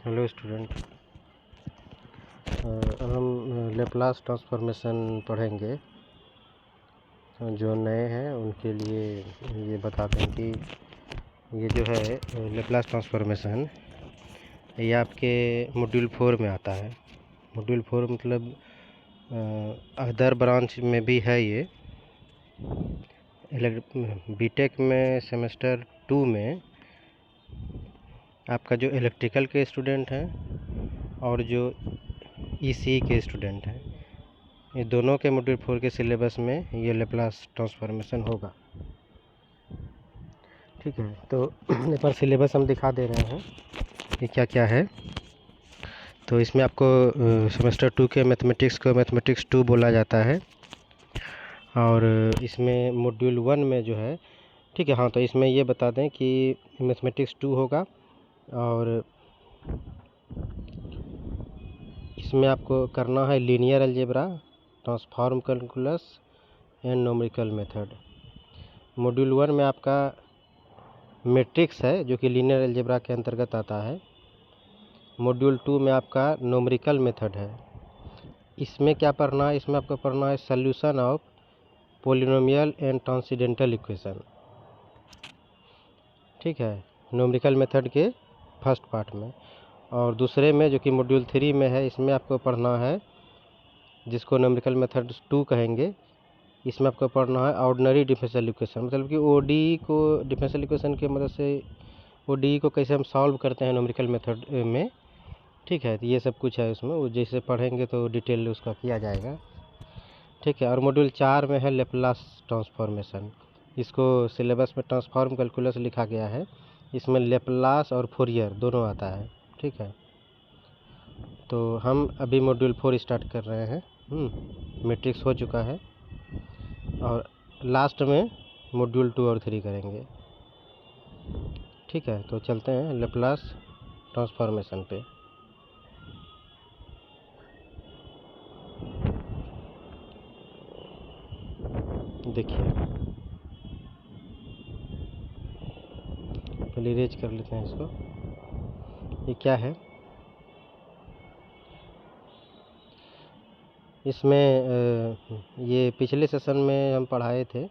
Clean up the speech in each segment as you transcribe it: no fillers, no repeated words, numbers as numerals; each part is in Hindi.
Hello student. अब हम लेप्लास ट्रांसफॉर्मेशन पढ़ेंगे। जो नए हैं उनके लिए ये बताते हैं कि ये जो है लेप्लास ट्रांसफॉर्मेशन ये आपके मॉड्यूल 4 में आता है। मॉड्यूल 4 मतलब अदर ब्रांच में भी है ये। बीटेक में सेमेस्टर 2 में आपका जो इलेक्ट्रिकल के स्टूडेंट हैं और जो ईसी के स्टूडेंट हैं, ये दोनों के मॉड्यूल 4 के सिलेबस में ये लेप्लास ट्रांसफॉर्मेशन होगा। ठीक है, तो एक बार सिलेबस हम दिखा दे रहे हैं कि क्या क्या है। तो इसमें आपको सेमेस्टर 2 के मैथमेटिक्स को मैथमेटिक्स 2 बोला जाता है, और इसमें मॉड्यूल 1 में जो है, ठीक है, हाँ, तो इसमें ये बता दें कि मैथमेटिक्स 2 होगा, और इसमें आपको करना है linear algebra, transform calculus and numerical method. Module 1 में आपका मैट्रिक्स है जो कि लीनियर अलजेब्रा के अंतर्गत आता है। मॉड्यूल 2 में आपका न्यूमेरिकल मेथड है। इसमें क्या पढ़ना है? इसमें आपको पढ़ना है solution of polynomial and transcendental equation. ठीक है, न्यूमेरिकल मेथड के फर्स्ट पार्ट में। और दूसरे में जो कि मॉड्यूल 3 में है, इसमें आपको पढ़ना है, जिसको न्यूमेरिकल मेथड 2 कहेंगे, इसमें आपको पढ़ना है ऑर्डिनरी डिफरेंशियल इक्वेशन, मतलब कि ओडी को डिफरेंशियल इक्वेशन की मदद से ओडी को कैसे हम सॉल्व करते हैं न्यूमेरिकल मेथड में। ठीक है, तो ये सब कुछ है उसमें, वो जैसे पढ़ेंगे तो डिटेल उसका किया जाएगा। ठीक है, और मॉड्यूल 4 में है लेप्लास ट्रांसफॉर्मेशन। इसको सिलेबस में ट्रांसफॉर्म कैलकुलस लिखा गया है, इसमें लेप्लास और फोरियर दोनों आता है। ठीक है, तो हम अभी मॉड्यूल 4 स्टार्ट कर रहे हैं। मैट्रिक्स हो चुका है, और लास्ट में मॉड्यूल 2 और 3 करेंगे। ठीक है, तो चलते हैं लेप्लास ट्रांसफॉर्मेशन पे। देखिए, पहले इरेज कर लेते हैं इसको। ये क्या है? इसमें ये पिछले सेशन में हम पढ़ाए थे,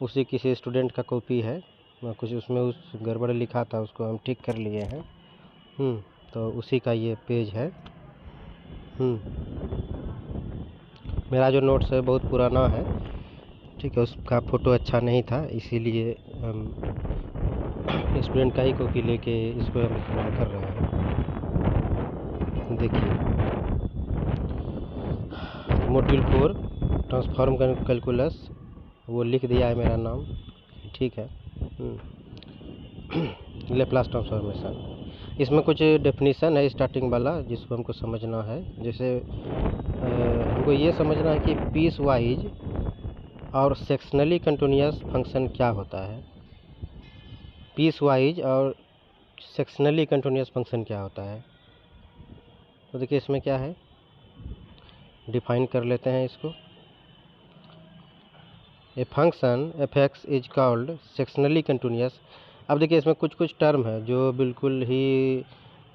उसी किसी स्टूडेंट का कॉपी है। कुछ उसमें उस गड़बड़ लिखा था, उसको हम ठीक कर लिए हैं। तो उसी का ये पेज है। मेरा जो नोट्स है बहुत पुराना है। ठीक है, उसका फ़ोटो अच्छा नहीं था, इसीलिए हम स्टूडेंट का ही कॉपी लेके इसको हम इस्तेमाल कर रहे हैं। देखिए, मॉड्यूल 4 ट्रांसफॉर्म कैलकुलस, वो लिख दिया है मेरा नाम। ठीक है, लेप्लास ट्रांसफॉर्मेशन। इसमें कुछ डेफिनेशन है स्टार्टिंग वाला, जिसको हमको समझना है। जैसे हमको ये समझना है कि पीस वाइज और सेक्शनली कंटिन्यूअस फंक्शन क्या होता है। पीस वाइज और सेक्शनली कंटिन्यूअस फंक्शन क्या होता है। तो देखिए, इसमें क्या है, डिफाइन कर लेते हैं इसको। ए function F X is called sectionally continuous. अब देखिए, इसमें कुछ कुछ टर्म है जो बिल्कुल ही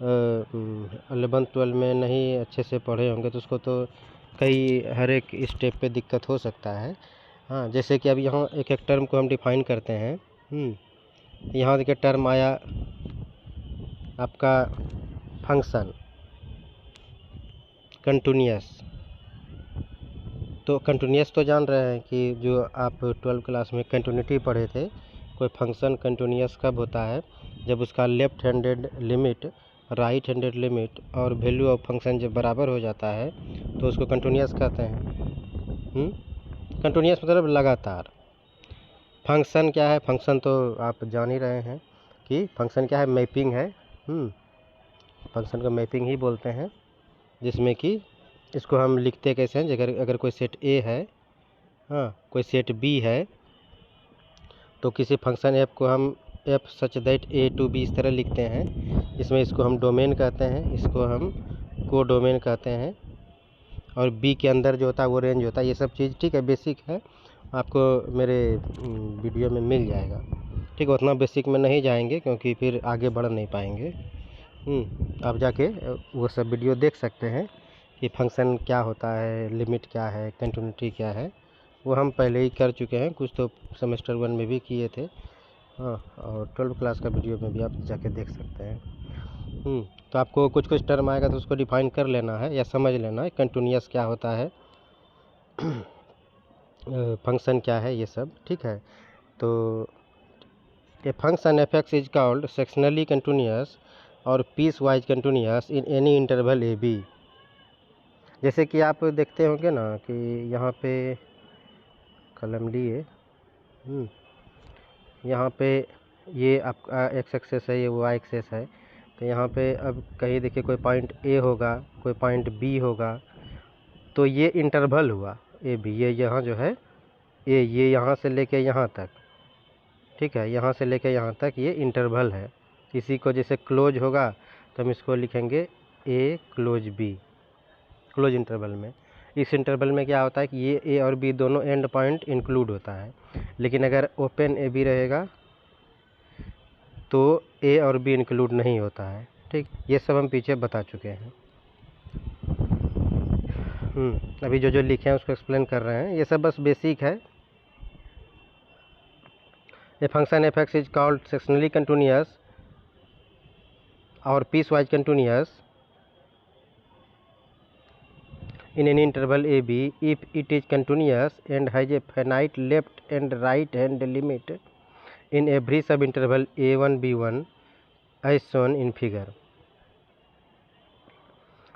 11-12 में नहीं अच्छे से पढ़े होंगे, तो उसको तो हर एक स्टेप पे दिक्कत हो सकता है। हाँ, जैसे कि अब यहाँ एक एक टर्म को हम डिफाइन करते हैं। यहाँ देखिए, टर्म आया आपका फंक्शन कंटिन्यूअस। तो कंटिन्यूअस तो जान रहे हैं कि जो आप 12 क्लास में कंटिन्यूटी पढ़े थे, कोई फंक्शन कंटिन्यूअस कब होता है? जब उसका left handed limit, right handed limit और वैल्यू ऑफ फंक्शन जब बराबर हो जाता है तो उसको कंटिन्यूअस कहते हैं। कंटिन्यूअस मतलब लगातार। फंक्शन क्या है? फंक्शन तो आप जान ही रहे हैं कि फंक्शन क्या है, मैपिंग है। फंक्शन को मैपिंग ही बोलते हैं, जिसमें कि इसको हम लिखते कैसे हैं, अगर कोई सेट ए है, हाँ, कोई सेट बी है, तो किसी फंक्शन एफ को हम F such that A to B इस तरह लिखते हैं। इसमें इसको हम डोमेन कहते हैं, इसको हम को डोमेन कहते हैं, और बी के अंदर जो होता है वो रेंज होता है। ये सब चीज़ ठीक है, बेसिक है, आपको मेरे वीडियो में मिल जाएगा। ठीक है, उतना बेसिक में नहीं जाएंगे क्योंकि फिर आगे बढ़ नहीं पाएंगे। आप जाके वो सब वीडियो देख सकते हैं कि फंक्शन क्या होता है, लिमिट क्या है, कंटिन्यूटी क्या है। वो हम पहले ही कर चुके हैं, कुछ तो सेमेस्टर 1 में भी किए थे। हाँ, और 12th क्लास का वीडियो में भी आप जाके देख सकते हैं। तो आपको कुछ कुछ टर्म आएगा तो उसको डिफाइन कर लेना है या समझ लेना है। कंटिन्यूअस क्या होता है, फंक्शन क्या है, ये सब ठीक है। तो a function F X is called sectionally continuous और piecewise continuous in any interval A B. जैसे कि आप देखते होंगे ना कि यहाँ पे कलम लिए, यहाँ पे ये आपका एक्स एक्सेस है, ये वाई एक्सेस है। तो यहाँ पे अब कहीं देखिए कोई पॉइंट ए होगा, कोई पॉइंट बी होगा, तो ये इंटरवल हुआ ए बी। ये यहाँ जो है ये यहाँ से लेके यहाँ तक, ठीक है, यहाँ से लेके यहाँ तक ये इंटरवल है। इसी को जैसे क्लोज होगा तो हम इसको लिखेंगे ए क्लोज बी, क्लोज इंटरवल में। इस इंटरवल में क्या होता है कि ये ए और बी दोनों एंड पॉइंट इंक्लूड होता है। लेकिन अगर ओपन ए बी रहेगा तो ए और बी इंक्लूड नहीं होता है, ठीक। ये सब हम पीछे बता चुके हैं। अभी जो लिखे हैं उसको एक्सप्लेन कर रहे हैं, ये सब बस बेसिक है। A function F X is called sectionally continuous और piecewise continuous in any interval a b if it is continuous and has a finite left and right hand limit in every subinterval a1 b1 as shown in figure।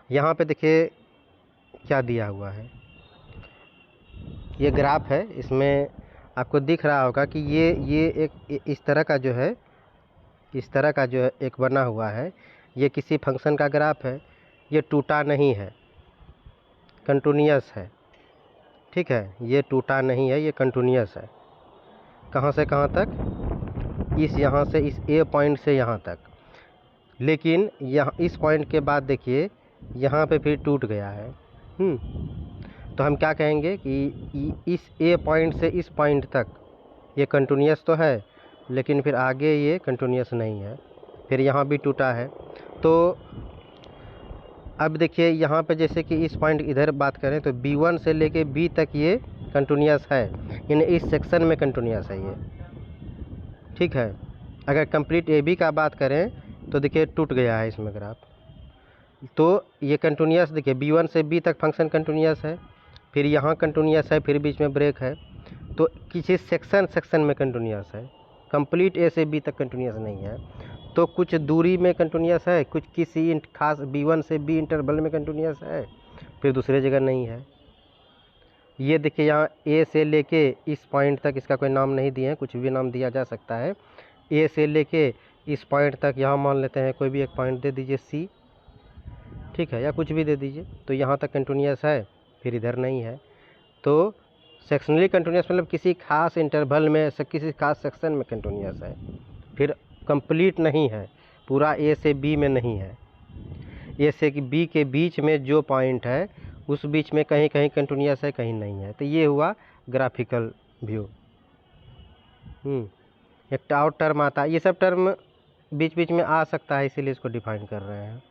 यहाँ पे देखिए क्या दिया हुआ है, ये ग्राफ है। इसमें आपको दिख रहा होगा कि ये एक इस तरह का जो है, इस तरह का जो है एक बना हुआ है। ये किसी फंक्शन का ग्राफ है, ये टूटा नहीं है, कंटिन्यूअस है, ठीक है। ये टूटा नहीं है, ये कंटिन्यूअस है। कहाँ से कहाँ तक, यहाँ से इस ए पॉइंट से यहाँ तक। लेकिन यहाँ इस पॉइंट के बाद देखिए यहाँ पे फिर टूट गया है। तो हम क्या कहेंगे कि इस ए पॉइंट से इस पॉइंट तक ये कंटिन्यूअस तो है, लेकिन फिर आगे ये कंटिन्यूअस नहीं है, फिर यहाँ भी टूटा है। तो अब देखिए यहाँ पे जैसे कि इस पॉइंट इधर बात करें तो B1 से लेके B तक ये कंटिन्यूअस है, यानी इस सेक्शन में कंटिन्यूअस है ये, ठीक है। अगर कंप्लीट AB का बात करें तो देखिए टूट गया है इसमें ग्राफ। तो ये कंटिन्यूअस देखिए B1 से B तक फंक्शन कंटिन्यूअस है, फिर यहाँ कंटिन्यूअस है, फिर बीच में ब्रेक है। तो किसी सेक्शन में कंटिन्यूअस है, कंप्लीट A से B तक कंटिन्यूअस नहीं है। तो कुछ दूरी में कंटिन्यूअस है, कुछ किसी खास B1 से B इंटरवल में कंटिन्यूअस है, फिर दूसरे जगह नहीं है। ये देखिए यहाँ A से लेके इस पॉइंट तक, इसका कोई नाम नहीं दिए हैं, कुछ भी नाम दिया जा सकता है। A से लेके इस पॉइंट तक, यहाँ मान लेते हैं कोई भी एक पॉइंट दे दीजिए C, ठीक है, या कुछ भी दे दीजिए। तो यहाँ तक कंटिन्यूअस है, फिर इधर नहीं है। तो सेक्शनली कंटिन्यूअस मतलब किसी खास इंटरवल में, किसी खास सेक्शन में कंटिन्यूअस है, फिर कंप्लीट नहीं है, पूरा ए से बी में नहीं है। ए से बी के बीच में जो पॉइंट है उस बीच में कहीं कहीं कंटिन्यूअस है, कहीं नहीं है। तो ये हुआ ग्राफिकल व्यू। एक और टर्म आता है, ये सब टर्म बीच बीच में आ सकता है, इसीलिए इसको डिफाइन कर रहे हैं।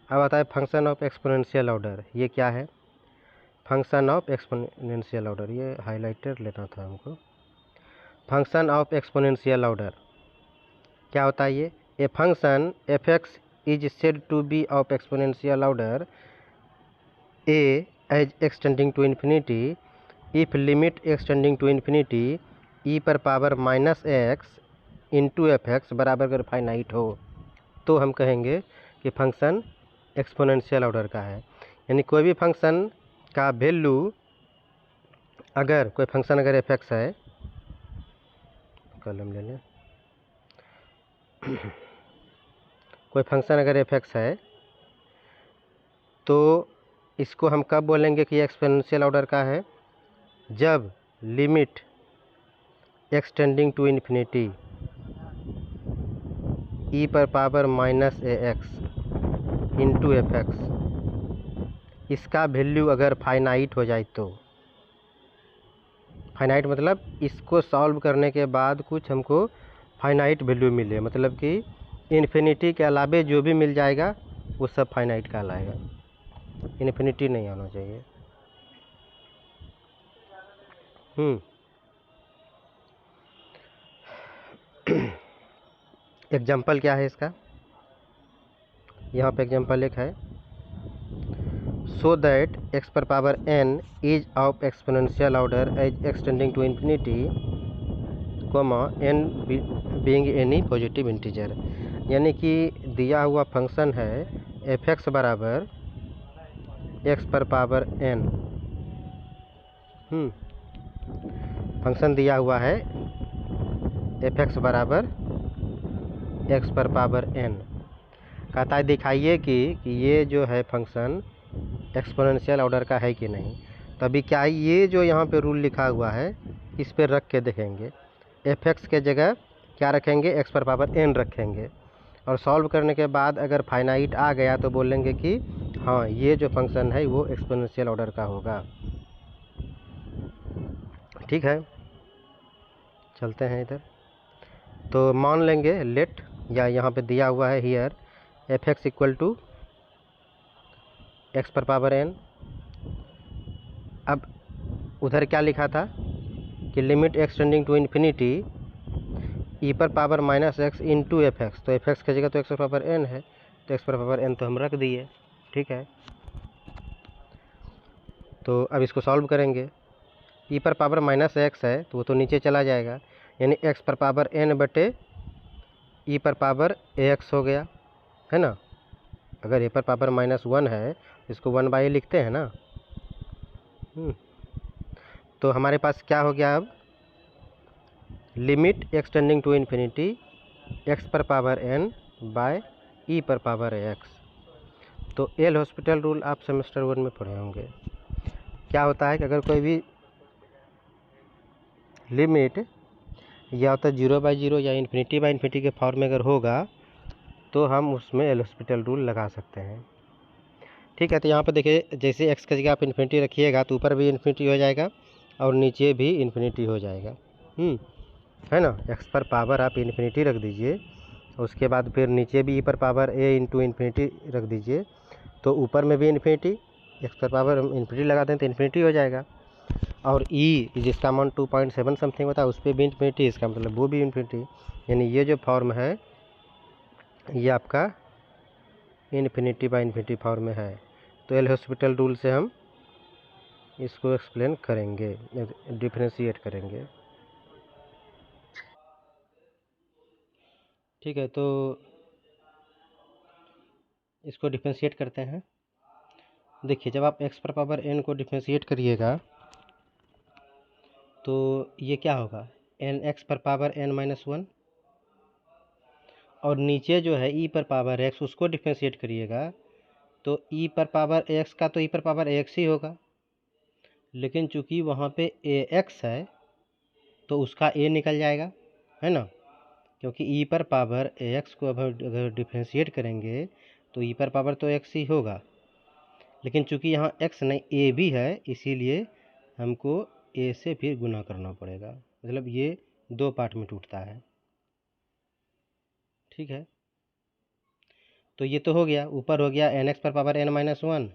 अब आता है फंक्शन ऑफ एक्सपोनेंशियल ऑर्डर। ये क्या है, फंक्शन ऑफ एक्सपोनेंशियल ऑर्डर, ये हाईलाइटर लेना था हमको। फंक्शन ऑफ एक्सपोनेंशियल ऑर्डर क्या होता है ये, a function F X is said to be of exponential order A as extending to infinity if limit extending to infinity ई पर power minus X into F X बराबर अगर फाइनाइट हो, तो हम कहेंगे कि फंक्शन एक्सपोनेंशियल ऑर्डर का है। यानी कोई भी फंक्शन का वैल्यू, अगर कोई फंक्शन अगर एफ एक्स है, कलम ले लें, कोई फंक्शन अगर एफ एक्स है तो इसको हम कब बोलेंगे कि एक्सपोनेंशियल ऑर्डर का है, जब लिमिट एक्सटेंडिंग टू इन्फिनिटी ई पर पावर माइनस ए एक्स इंटू एफ एक्स, इसका वैल्यू अगर फाइनाइट हो जाए तो। फाइनाइट मतलब इसको सॉल्व करने के बाद कुछ हमको फाइनाइट वैल्यू मिले, मतलब कि इन्फिनिटी के अलावे जो भी मिल जाएगा वो सब फाइनाइट कहलाएगा, इन्फिनिटी नहीं आना चाहिए। एग्जाम्पल क्या है इसका, यहाँ पे एग्जाम्पल एक है, सो दैट x पर power n is of exponential order as extending to infinity comma n being any positive integer. यानी कि दिया हुआ फंक्शन है f(x) बराबर x पर पावर n, फंक्शन दिया हुआ है f(x) बराबर x पर पावर n। कहता है दिखाइए कि ये जो है फंक्शन एक्सपोनेंशियल ऑर्डर का है कि नहीं। तभी क्या है, ये जो यहाँ पे रूल लिखा हुआ है इस पे रख के देखेंगे, f(x) के जगह क्या रखेंगे, x पर पावर n रखेंगे, और सॉल्व करने के बाद अगर फाइनाइट आ गया तो बोलेंगे कि हाँ ये जो फंक्शन है वो एक्सपोनेंशियल ऑर्डर का होगा। ठीक है, चलते हैं इधर। तो मान लेंगे लेट, या यहाँ पे दिया हुआ है here f(x) equal to x पर पावर n। अब उधर क्या लिखा था कि limit extending to infinity e पर power minus x into f(x), तो f(x) की जगह तो x पर पावर n है, तो x पर पावर n तो हम रख दिए। ठीक है, तो अब इसको सॉल्व करेंगे, e पर पावर माइनस x है तो वो तो नीचे चला जाएगा, यानी x पर पावर n बटे e पर पावर ax हो गया, है ना। अगर a पर पावर -1 है इसको 1/a लिखते हैं ना। तो हमारे पास क्या हो गया, अब limit extending to infinity x पर पावर n बाय e पर पावर x। तो एल हॉस्पिटल रूल आप सेमेस्टर 1 में पढ़े होंगे। क्या होता है कि अगर कोई भी लिमिट या तो 0/0 या इन्फिनिटी के फॉर्म में अगर होगा तो हम उसमें एल हॉस्पिटल रूल लगा सकते हैं। ठीक है, तो यहाँ पर देखिए, जैसे x की जगह आप इन्फिनिटी रखिएगा तो ऊपर भी इन्फिनिटी हो जाएगा और नीचे भी इन्फिनिटी हो जाएगा, है ना। x पर पावर आप इन्फिनिटी रख दीजिए, उसके बाद फिर नीचे भी e पर पावर a इंटू इन्फिनिटी रख दीजिए, तो ऊपर में भी इन्फिनिटी, x पर पावर इन्फिनिटी लगा दें तो इन्फिनिटी हो जाएगा, और e जिसका मान 2.7 समथिंग होता है उस पर भी इन्फिनिटी, इसका मतलब वो भी इन्फिनिटी। यानी ये जो फॉर्म है ये आपका इन्फिनिटी बाय इन्फिनिटी फॉर्म में है। तो एल हॉस्पिटल रूल से हम इसको एक्सप्लेन करेंगे, डिफरेंशिएट करेंगे। ठीक है, तो इसको डिफरेंशिएट करते हैं। देखिए, जब आप x पर पावर n को डिफरेंशिएट करिएगा तो ये क्या होगा, n x पर पावर n-1, और नीचे जो है e पर पावर x उसको डिफरेंशिएट करिएगा तो e पर पावर x का तो e पर पावर x ही होगा, लेकिन चूंकि वहाँ पे ax है तो उसका a निकल जाएगा, है ना। क्योंकि e पर पावर ax को अब अगर डिफरेंशिएट करेंगे तो e पर पावर तो x ही होगा, लेकिन चूंकि यहाँ x नहीं a भी है इसीलिए हमको a से फिर गुना करना पड़ेगा, मतलब ये दो पार्ट में टूटता है। ठीक है, तो ये तो हो गया, ऊपर हो गया nx पर पावर n-1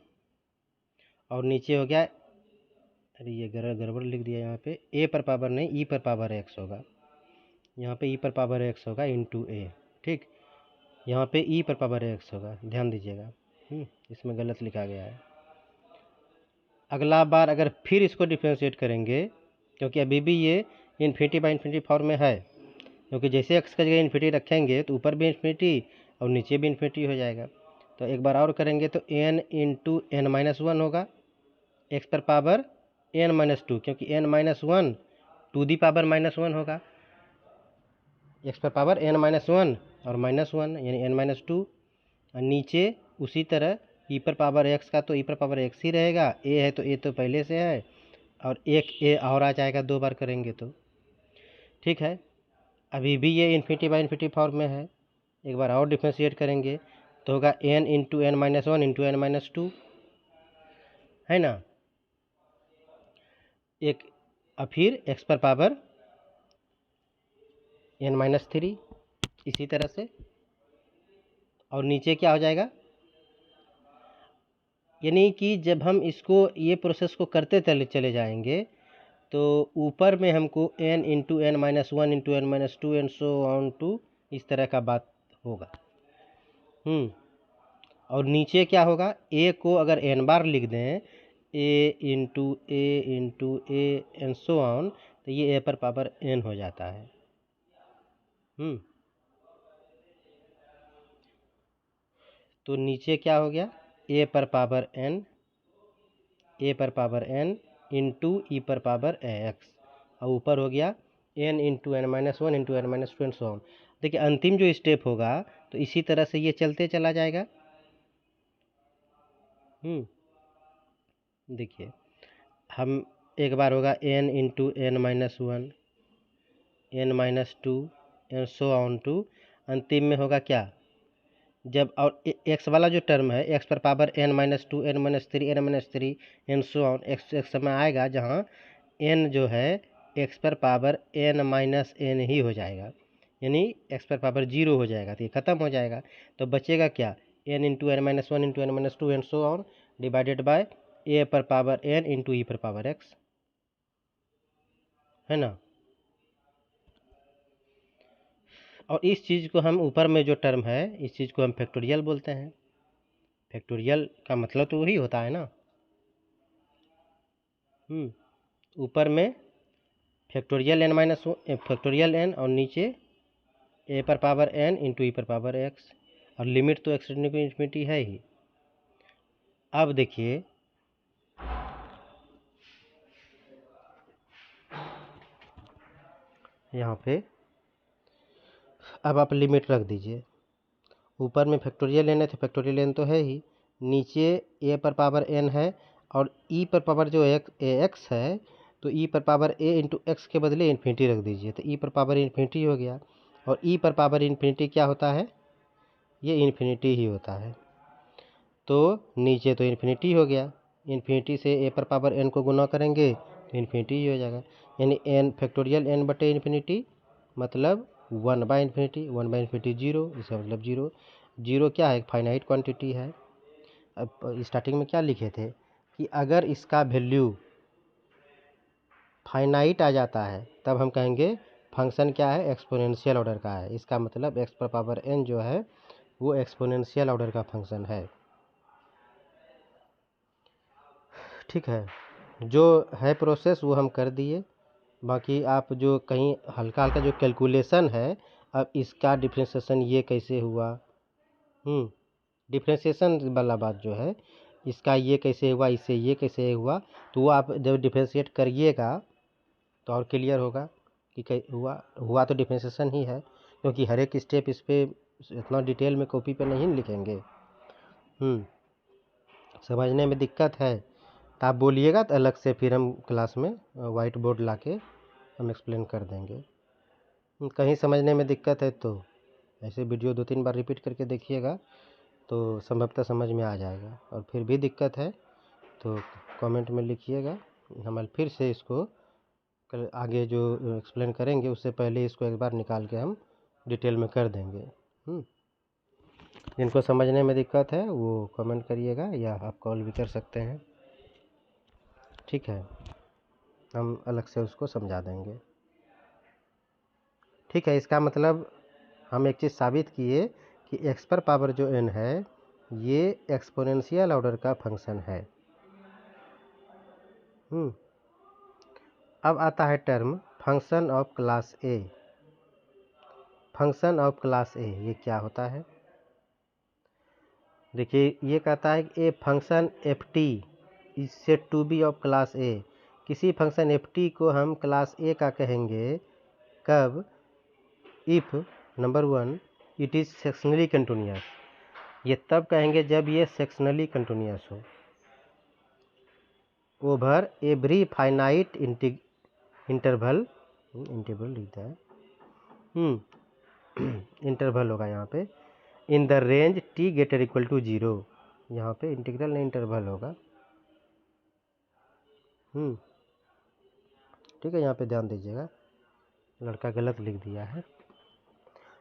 और नीचे हो गया, अरे ये गड़बड़ लिख दिया, यहाँ पे a पर पावर नहीं e पर पावर x होगा, यहाँ पे e पर पावर x होगा इंटू a। ठीक, यहाँ पे e पर पावर x होगा, ध्यान दीजिएगा, इसमें गलत लिखा गया है। अगला बार अगर फिर इसको डिफरेंशिएट करेंगे, क्योंकि अभी भी ये इन्फिनिटी बाय इन्फिनिटी फॉर्म में है, क्योंकि जैसे x का जगह इन्फिनिटी रखेंगे तो ऊपर भी इन्फिनिटी और नीचे भी इन्फिनिटी हो जाएगा। तो एक बार और करेंगे तो n इंटू n-1 होगा, x पर पावर n-2, क्योंकि n-1 टू दी पावर -1 होगा, x पर पावर n-1 और -1 यानी n-2, और नीचे उसी तरह e पर पावर x का तो e पर पावर x ही रहेगा, a है तो a तो पहले से है, और एक a और आ जाएगा दो बार करेंगे तो। ठीक है, अभी भी ये इन्फिनिटी बाय इन्फिनिटी फॉर्म में है, एक बार और डिफरेंशिएट करेंगे तो होगा n into n-1 into n-2, है ना। एक और फिर x पर पावर n-3, इसी तरह से और नीचे क्या हो जाएगा, यानी कि जब हम इसको ये प्रोसेस को करते चले जाएंगे तो ऊपर में हमको n into n minus one into n minus two and so on to इस तरह का बात होगा। और नीचे क्या होगा, a को अगर n बार लिख दें, a into A and so on, तो ये a पर पावर n हो जाता है। तो नीचे क्या हो गया, a पर पावर n इंटू ई पर पावर x, और ऊपर हो गया n into n minus one into n minus two and so on. देखिए अंतिम जो स्टेप होगा तो इसी तरह से ये चलते चला जाएगा। देखिए हम एक बार होगा n into n minus one n minus two and so on to, अंतिम में होगा क्या, जब और एक्स वाला जो टर्म है एक्स पर power n minus two n minus three n so on, x एक समय आएगा जहाँ n जो है एक्स पर पावर n माइनस एन ही हो जाएगा, यानी एक्स पर पावर 0 हो जाएगा, तो ये ख़त्म हो जाएगा। तो बचेगा क्या, n into n minus one into n minus two and so on divided by a पर पावर n इंटू ई पर पावर x, है ना। और इस चीज़ को हम ऊपर में जो टर्म है इस चीज़ को हम फैक्टोरियल बोलते हैं। फैक्टोरियल का मतलब तो वही होता है ना। ऊपर में factorial n minus factorial n और नीचे a पर पावर n इंटू ई पर पावर x, और लिमिट तो x टेंडिंग टू इन्फिनिटी है ही। अब देखिए यहाँ पे अब आप लिमिट रख दीजिए, ऊपर में फैक्टोरियल n है तो फैक्टोरियल n तो है ही, नीचे a पर पावर n है और e पर पावर जो x है, तो e पर पावर a इंटू एक्स के बदले इन्फिनिटी रख दीजिए, तो e पर पावर इन्फिनिटी हो गया। और e पर पावर इन्फिनिटी क्या होता है, ये इन्फिनिटी ही होता है। तो नीचे तो इन्फिनिटी हो गया, इन्फिनिटी से a पर पावर n को गुना करेंगे तो इन्फिनिटी ही हो जाएगा, यानी n फैक्टोरियल n बटे इन्फिनिटी मतलब वन बाई इन्फिनिटी जीरो, इसका मतलब जीरो। जीरो क्या है, फाइनाइट क्वांटिटी है। अब स्टार्टिंग में क्या लिखे थे कि अगर इसका वैल्यू फाइनाइट आ जाता है तब हम कहेंगे फंक्शन क्या है, एक्सपोनेंशियल ऑर्डर का है। इसका मतलब x पर पावर n जो है वो एक्सपोनेंशियल ऑर्डर का फंक्शन है। ठीक है, जो है प्रोसेस वो हम कर दिए। बाकी आप जो कहीं हल्का हल्का जो कैलकुलेशन है, अब इसका डिफ्रेंशिएशन ये कैसे हुआ, डिफ्रेंशिएशन वाला बात जो है इसका ये कैसे हुआ, इससे ये कैसे हुआ, तो वो आप जब डिफ्रेंशिएट करिएगा तो और क्लियर होगा कि हुआ तो डिफ्रेंशिएशन ही है, क्योंकि हर एक स्टेप इस पर इतना डिटेल में कॉपी पे नहीं लिखेंगे। समझने में दिक्कत है तो आप बोलिएगा तो अलग से फिर हम क्लास में वाइट बोर्ड ला के हम एक्सप्लेन कर देंगे। कहीं समझने में दिक्कत है तो ऐसे वीडियो 2-3 बार रिपीट करके देखिएगा तो संभवतः समझ में आ जाएगा, और फिर भी दिक्कत है तो कमेंट में लिखिएगा, हम फिर से इसको आगे जो एक्सप्लेन करेंगे उससे पहले इसको एक बार निकाल के हम डिटेल में कर देंगे। जिनको समझने में दिक्कत है वो कमेंट करिएगा या आप कॉल भी कर सकते हैं, ठीक है, हम अलग से उसको समझा देंगे। ठीक है, इसका मतलब हम एक चीज़ साबित किए कि x पर पावर जो n है ये एक्सपोनेंशियल ऑर्डर का फंक्शन है। अब आता है term function of class A. Function of class A ये क्या होता है, देखिए ये कहता है कि a function F T is said to be of class A. किसी फंक्शन एफ टी को हम क्लास ए का कहेंगे कब, if number one it is sectionally continuous, ये तब कहेंगे जब ये सेक्शनली कंटिन्यूअस हो ओवर एवरी फाइनाइट इंटरवल लिखता है, इंटरवल होगा यहाँ पे, in the range T greater equal to 0, यहाँ पे इंटीग्रल नहीं इंटरवल होगा। ठीक है, यहाँ पे ध्यान दीजिएगा, लड़का गलत लिख दिया है।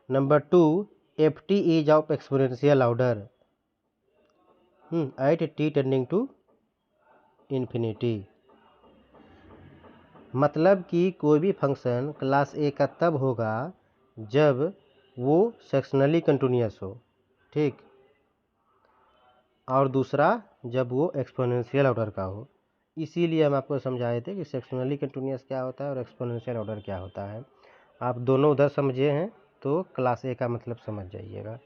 Number two, F T is of exponential order at T tending to infinity. मतलब कि कोई भी फंक्शन क्लास ए का तब होगा जब वो सेक्शनली कंटिन्यूअस हो, ठीक, और दूसरा जब वो एक्सपोनेंशियल ऑर्डर का हो। इसीलिए हम आपको समझाए थे कि सेक्शनली कंटिन्यूअस क्या होता है और एक्सपोनेंशियल ऑर्डर क्या होता है। आप दोनों उधर समझे हैं तो क्लास ए का मतलब समझ जाइएगा।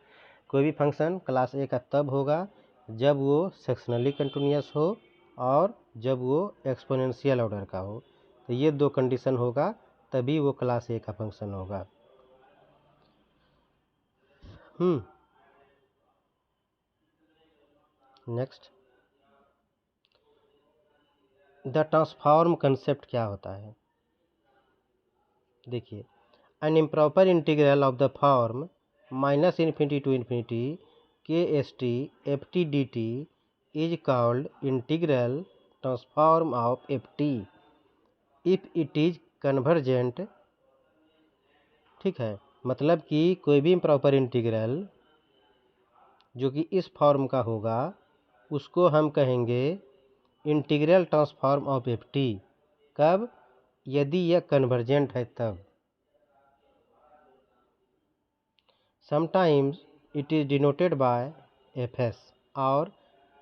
कोई भी फंक्शन क्लास ए का तब होगा जब वो सेक्शनली कंटिन्यूअस हो और जब वो एक्सपोनेंशियल ऑर्डर का हो। तो ये दो कंडीशन होगा तभी वो क्लास ए का फंक्शन होगा। नेक्स्ट, द ट्रांसफॉर्म कंसेप्ट क्या होता है। देखिए, an improper integral of the form minus infinity to infinity K S T F T D T is called integral transform of F T if it is convergent. ठीक है, मतलब कि कोई भी इम्प्रॉपर इंटीग्रल जो कि इस फॉर्म का होगा उसको हम कहेंगे integral transform of F T. कब? यदि यह कन्वर्जेंट है तब। Sometimes it is denoted by F S और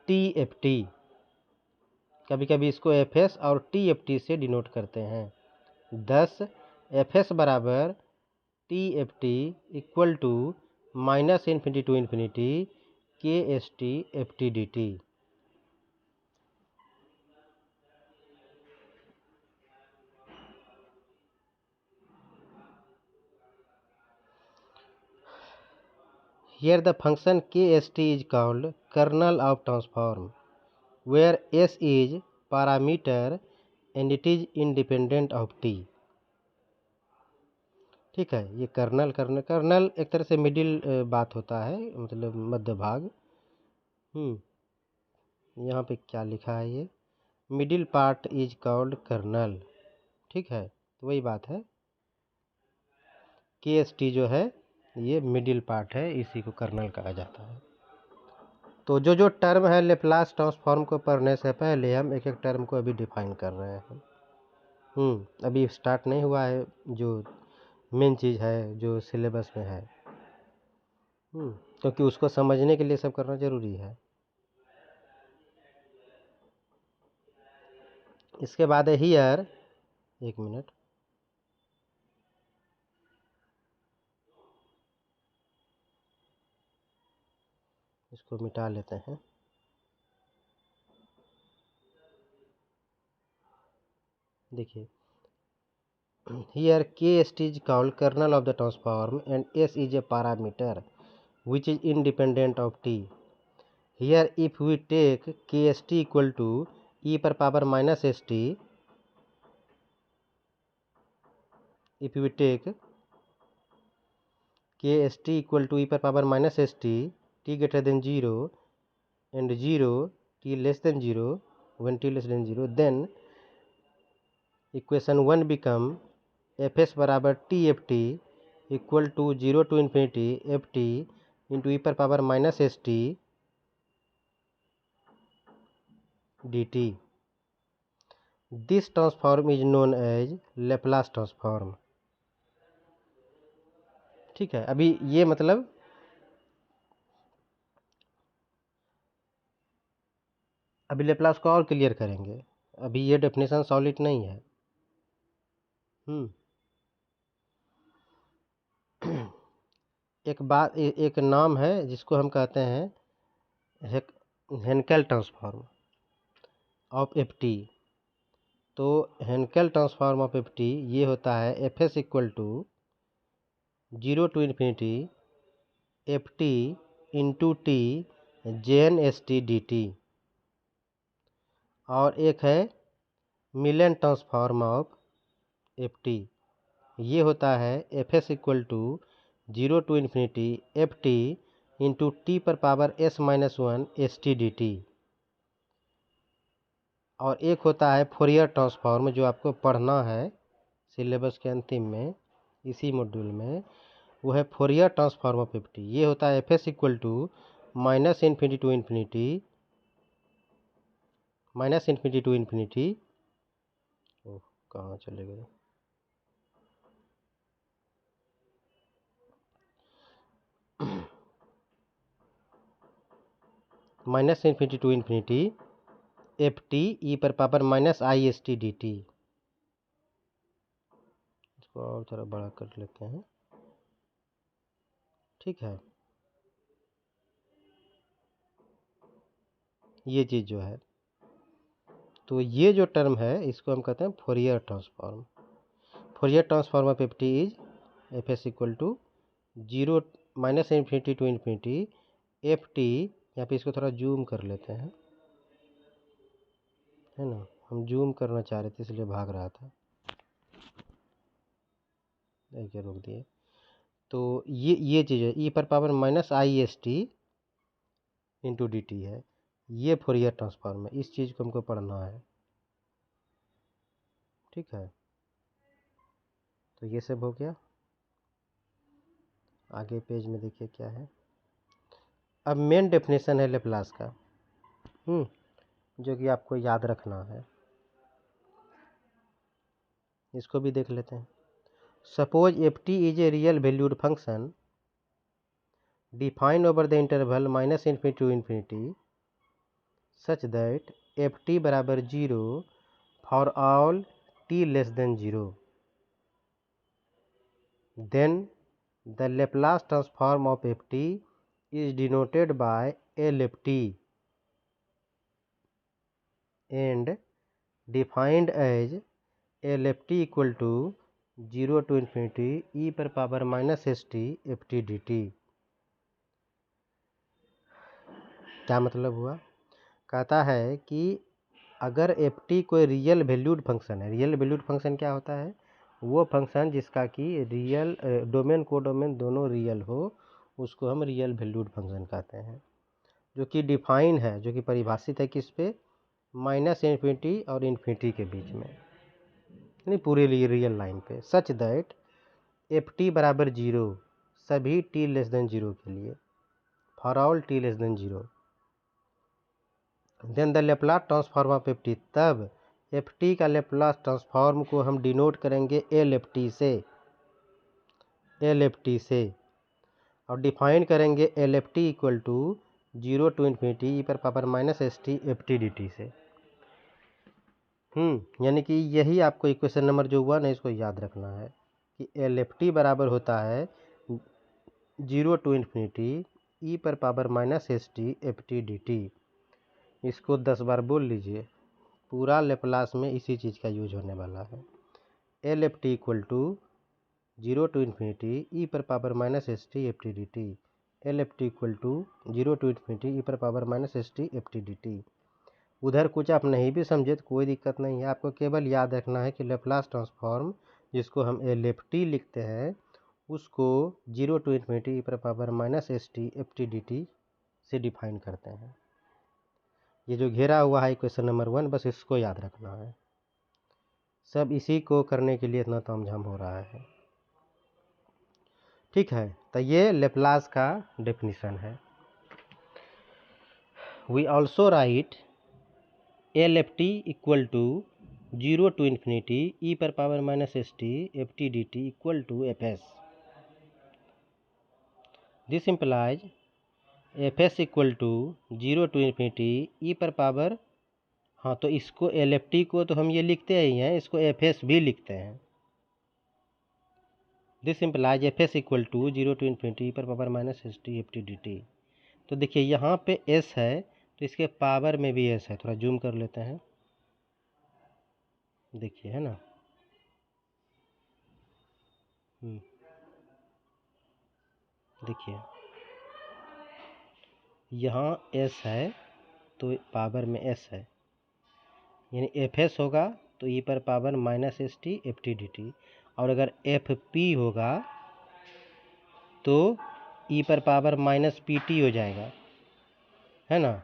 टी एफ टी। कभी कभी इसको एफ एस और टी एफ टी से डिनोट करते हैं। 10 एफ एस बराबर T F T equal to minus infinity to infinity K S T F T D T. Here the function kst is called kernel of transform, where s is parameter and it is independent of t। ठीक है, ये कर्नल एक तरह से मिडिल बात होता है, मतलब मध्य भाग। यहाँ पे क्या लिखा है, ये middle part is called kernel. ठीक है, तो वही बात है, के एस टी जो है ये मिडिल पार्ट है, इसी को कर्नल कहा जाता है। तो जो टर्म है लेप्लास ट्रांसफॉर्म को पढ़ने से पहले हम एक एक टर्म को अभी डिफाइन कर रहे हैं। अभी स्टार्ट नहीं हुआ है जो मेन चीज़ है जो सिलेबस में है, क्योंकि उसको समझने के लिए सब करना ज़रूरी है। इसके बाद है हियर, एक मिनट, इसको मिटा लेते हैं। देखिए, here kst is called kernel of the transform and s is a parameter which is independent of t. Here if we take kst equal to e per power minus st, if we take kst equal to e per power minus st, t greater than 0 and 0 t less than 0, when t less than 0, then equation 1 become fs बराबर T F T equal to 0 to infinity F T into ई पर power minus S T D T. This transform is known as Laplace transform. ठीक है, अभी ये मतलब अभी लेप्लास को और क्लियर करेंगे, अभी ये डेफिनेशन सॉलिड नहीं है। एक बात, एक नाम है जिसको हम कहते हैं Hankel transform of F t. तो Hankel transform of F t ये होता है f S equal to 0 to infinity F T into t J n s T D t. और एक है Mellin transform of F t, ये होता है f S equal to 0 to infinity F T into t पर power s minus 1 s T D t. और एक होता है फोरियर ट्रांसफॉर्म जो आपको पढ़ना है सिलेबस के अंतिम में, इसी मॉड्यूल में, वो है Fourier transform of F t. ये होता है f S equal to minus infinity to infinity, minus infinity to infinity, ओह कहाँ चले गए, minus infinity to infinity F t e पर power minus i s T D t. इसको और थोड़ा बड़ा कर लेते हैं, ठीक है। ये चीज़ जो है, तो ये जो टर्म है इसको हम कहते हैं Fourier transform. Fourier transform of F T is F S equal to zero minus infinity to infinity F T. यहाँ पे इसको थोड़ा जूम कर लेते हैं, है ना, हम जूम करना चाह रहे थे इसलिए भाग रहा था, देखिए रोक दिए। तो ये चीज़ है ई पर power minus i s T into D T है, ये फोरियर ट्रांसफॉर्म है। इस चीज़ को हमको पढ़ना है, ठीक है। तो ये सब हो गया। आगे पेज में देखिए क्या है। अब मेन डेफिनेशन है लेप्लास का, जो कि आपको याद रखना है, इसको भी देख लेते हैं। Suppose f T is a real valued function defined over the interval minus infinity to infinity such that f t बराबर zero for all t less than zero, then the Laplace transform of F t is denoted by LFT and defined as LFT equal to 0 to infinity e पर power minus S T F T D T. क्या मतलब हुआ? कहता है कि अगर एफ टी कोई रियल वैल्यूड फंक्शन है, रियल वैल्यूड फंक्शन क्या होता है? वो फंक्शन जिसका कि रियल डोमेन कोडोमेन दोनों रियल हो, उसको हम रियल वैल्यूड फंक्शन कहते हैं। जो कि डिफाइन है, जो कि परिभाषित है किस पे? माइनस इन्फिनिटी और इन्फिनिटी के बीच में, यानी पूरे लिए रियल लाइन पे। सच दैट एफ टी बराबर जीरो सभी टी लेस देन जीरो के लिए, for all t less than zero, then the Laplace transform of F t, तब एफ टी का लेप्लास ट्रांसफॉर्म को हम डिनोट करेंगे एल एफ टी से, एल एफ टी से, और डिफाइन करेंगे L F T equal to zero to infinity ई पर power minus S T F T D t से। यानी कि यही आपको इक्वेशन नंबर जो हुआ ना, इसको याद रखना है कि एल एफ टी बराबर होता है जीरो टू इन्फिनिटी ई पर power minus S T F T D t. इसको 10 बार बोल लीजिए, पूरा लेप्लास में इसी चीज़ का यूज होने वाला है। L F T equal to zero to infinity ई पर power minus S T F T D t, L F T equal to zero to infinity ई पर power minus S T F T D t. उधर कुछ आप नहीं भी समझे तो कोई दिक्कत नहीं है, आपको केवल याद रखना है कि लेप्लास ट्रांसफॉर्म जिसको हम एल एफ टी लिखते हैं, उसको जीरो टू इन्फिनिटी ई पर power minus S T F T D t से डिफाइन करते हैं। ये जो घेरा हुआ है क्वेश्चन नंबर 1, बस इसको याद रखना है। सब इसी को करने के लिए इतना तामझाम हो रहा है, ठीक है। तो ये लेप्लास का डेफिनेशन है। We also write L F T equal to zero to infinity ई पर power minus S T F T D t equal to f s. This implies f S equal to zero to infinity ई पर पावर, हाँ तो इसको एल एफ टी को तो हम ये लिखते ही हैं, इसको एफ एस भी लिखते हैं। This implies f S equal to zero to infinity ई पर power minus S T F T D t. तो देखिए यहाँ पे एस है तो इसके पावर में भी एस है, थोड़ा जूम कर लेते हैं, देखिए है ना। देखिए यहाँ एस है तो पावर में एस है, यानी एफ एस होगा तो ई पर power minus S T F T D t, और अगर एफ पी होगा तो ई पर पावर माइनस पी टी हो जाएगा, है ना।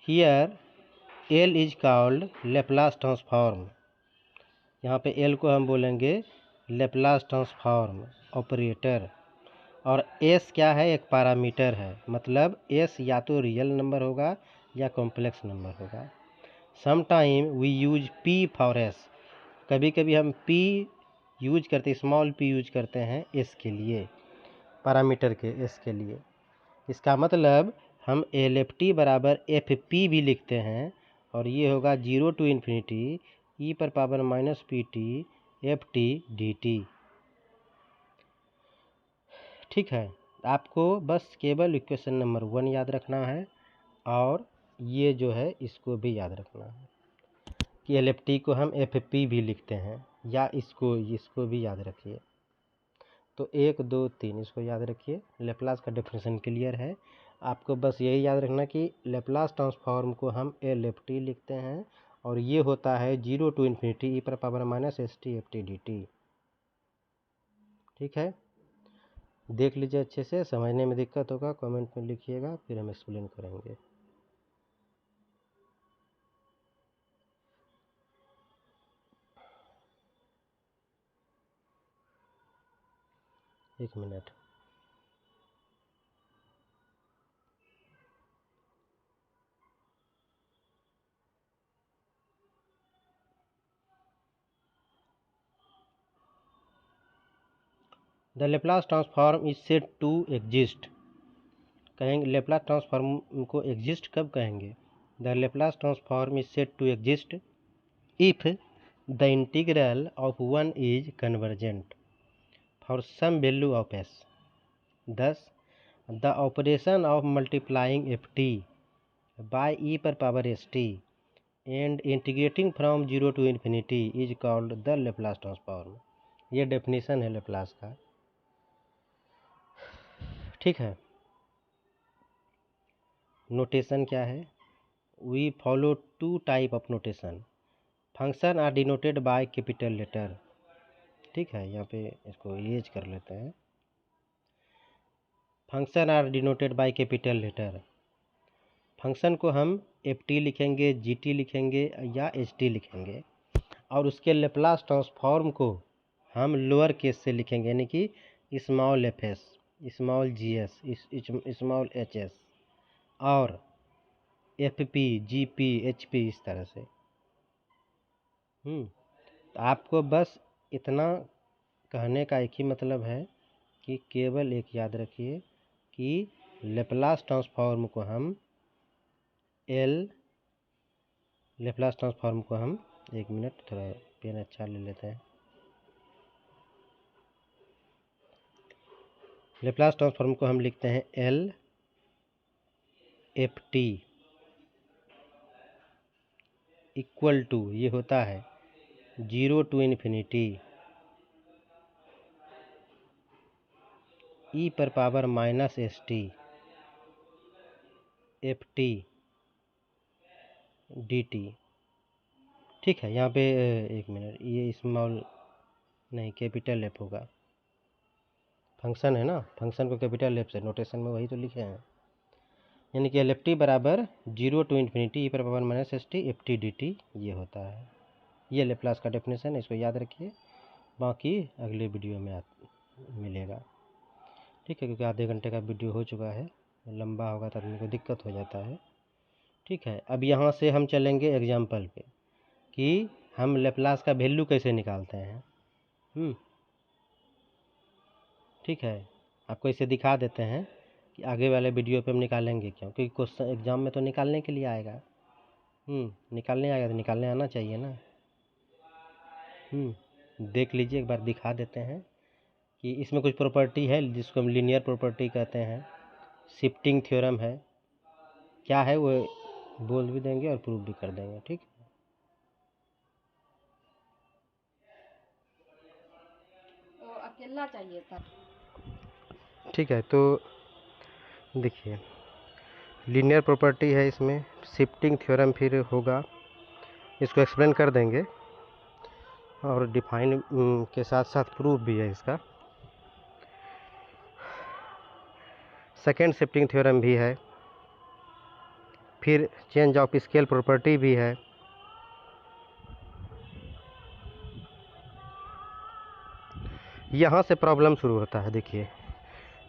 Here L is called Laplace transform. यहाँ पे एल को हम बोलेंगे लेप्लास ट्रांसफॉर्म ऑपरेटर। और एस क्या है, एक पैरामीटर है, मतलब एस या तो रियल नंबर होगा या कॉम्प्लेक्स नंबर होगा। Some time we use P for S, कभी कभी हम पी यूज करते, स्मॉल पी यूज करते हैं एस के लिए, पैरामीटर के एस के लिए। इसका मतलब हम एल एफ टी बराबर एफ पी भी लिखते हैं, और ये होगा 0 to इन्फिनिटी ई पर power minus P T F T D T. ठीक है, आपको बस केवल इक्वेशन नंबर 1 याद रखना है, और ये जो है इसको भी याद रखना है कि एल एफ टी को हम एफ पी भी लिखते हैं, या इसको भी याद रखिए। तो 1 2 3 इसको याद रखिए। लेप्लास का डेफिनेशन क्लियर है। आपको बस यही याद रखना कि लेप्लास ट्रांसफॉर्म को हम एल एफ टी लिखते हैं, और ये होता है 0 to इन्फिनिटी ई पर power minus S T F T D T. ठीक है, देख लीजिए अच्छे से, समझने में दिक्कत होगा कमेंट में लिखिएगा, फिर हम एक्सप्लेन करेंगे। एक minute. The Laplace transform is said to exist. कहेंगे लेप्लास ट्रांसफॉर्म को एग्जिस्ट कब कहेंगे? The Laplace transform is said to exist if the integral of one is convergent for some value of S. thus the operation of multiplying ft by e पर power st and integrating from 0 to infinity is called the Laplace transform। ये डेफिनेशन है लेप्लास का। ठीक है, नोटेशन क्या है? We follow 2 type of notation. Function are denoted by capital letter. ठीक है, यहाँ पे इसको यूज कर लेते हैं। Function are denoted by capital letter. Function को हम एफ टी लिखेंगे, जी टी लिखेंगे या एच टी लिखेंगे, और उसके लेप्लास ट्रांसफॉर्म को हम लोअर केस से लिखेंगे, यानी कि small f s, small g s, small h s, और F p, G p, H p, इस तरह से। तो आपको बस इतना कहने का एक ही मतलब है कि केवल एक याद रखिए कि लेप्लास ट्रांसफॉर्म को हम लेप्लास ट्रांसफॉर्म को हम, एक मिनट थोड़ा पेन अच्छा ले लेते हैं। लेप्लास ट्रांसफॉर्म को हम लिखते हैं L F T equal to, ये होता है 0 to इन्फिनिटी ई पर power minus S T F T D T. ठीक है, यहाँ पे एक मिनट, ये स्मॉल नहीं कैपिटल एफ होगा, फंक्शन है ना, फंक्शन को कैपिटल एफ से नोटेशन में वही तो लिखे हैं, यानी कि एल एफ टी बराबर 0 to इन्फिनिटी ई पर power minus S T F T D T, ये होता है। ये लेप्लास का डेफिनेशन है, इसको याद रखिए, बाकी अगले वीडियो में मिलेगा। ठीक है, क्योंकि आधे घंटे का वीडियो हो चुका है, लंबा होगा तो आदमी को दिक्कत हो जाता है। ठीक है, अब यहाँ से हम चलेंगे एग्जाम्पल पे कि हम लेप्लास का वैल्यू कैसे निकालते हैं। ठीक है, आपको इसे दिखा देते हैं कि आगे वाले वीडियो पे हम निकालेंगे क्यों, क्योंकि क्वेश्चन एग्जाम में तो निकालने के लिए आएगा। निकालने आएगा तो निकालने आना चाहिए ना। देख लीजिए, एक बार दिखा देते हैं कि इसमें कुछ प्रॉपर्टी है जिसको हम लीनियर प्रॉपर्टी कहते हैं, शिफ्टिंग थ्योरम है, क्या है वो बोल भी देंगे और प्रूव भी कर देंगे। ठीक, तो अकेला चाहिए था। ठीक है, तो देखिए लीनियर प्रॉपर्टी है, इसमें शिफ्टिंग थ्योरम फिर होगा, इसको एक्सप्लेन कर देंगे, और डिफाइन के साथ साथ प्रूफ भी है इसका। सेकेंड शिफ्टिंग थ्योरम भी है, फिर चेंज ऑफ स्केल प्रॉपर्टी भी है। यहाँ से प्रॉब्लम शुरू होता है। देखिए,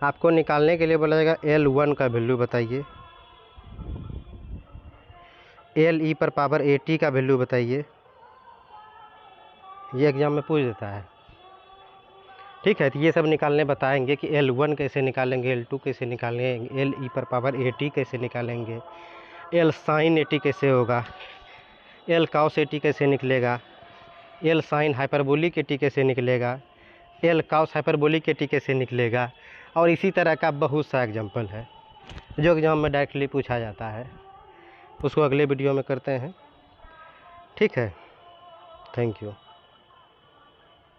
आपको निकालने के लिए बोला जाएगा L1 का वैल्यू बताइए, LE पर पावर AT का वैल्यू बताइए। ये एग्ज़ाम में पूछ देता है, ठीक है। तो ये सब निकालने बताएंगे कि L1 कैसे निकालेंगे, L2 कैसे निकालेंगे, LE पर पावर AT कैसे निकालेंगे, L sin AT कैसे होगा, L cos AT कैसे निकलेगा, L sin हाइपरबोलिक AT कैसे निकलेगा, L cos हाइपरबोलिक AT कैसे निकलेगा। और इसी तरह का बहुत सा एग्जाम्पल है जो एग्ज़ाम में डायरेक्टली पूछा जाता है। उसको अगले वीडियो में करते हैं, ठीक है। Thank you.